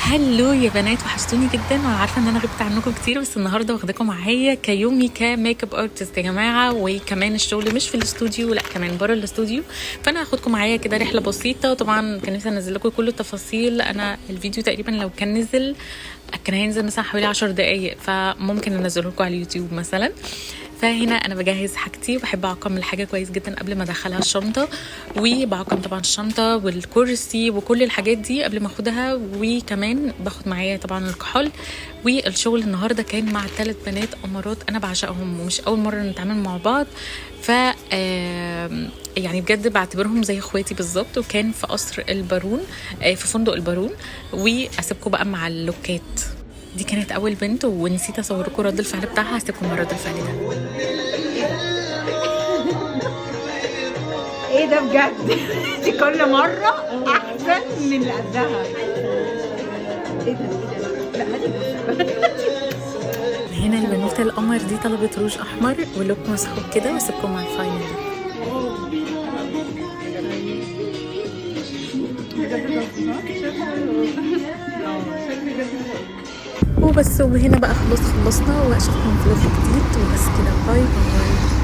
هلو يا بنات، وحشتوني جدا وانا عارفه ان انا غبت عنكم كتير، بس النهارده واخداكم معايا كيومي كميك اب ارتست يا جماعه. وكمان الشغل مش في الاستوديو، لا كمان بره الاستوديو. فانا هاخدكم معايا كده رحله بسيطه. طبعا كان نفسي انزل لكم كل التفاصيل. انا الفيديو تقريبا لو كان نزل كان هينزل مثلا حوالي 10 دقايق، فممكن انزله لكم على اليوتيوب مثلا. فهنا انا بجهز حاجتي وبحب اعقم الحاجه كويس جدا قبل ما ادخلها الشنطه، وبعقم طبعا الشنطه والكرسي وكل الحاجات دي قبل ما اخدها. وكمان باخد معايا طبعا الكحول. والشغل النهارده كان مع 3 بنات امارات انا بعشقهم، ومش اول مره نتعامل مع بعض. ف يعني بجد بعتبرهم زي اخواتي بالظبط. وكان في قصر البارون، في فندق البارون. واسيبكم بقى مع اللوكات. دي كانت اول بنت ونسيت اصور لكم رد الفعل بتاعها، هسيبكم مع رد الفعل ده. ايه ده بجد؟ دي كل مرة احسن من اللي قبلها. ايه ده؟ لا هاتي. هنا البنوتة القمر دي طلبت روج احمر ولوك مسحوق كده، واسيبكم مع الفاينل ده. وبس، وهنا بقى خلصنا، واشوفكم في فلوج جديد. وبس كده، باي باي.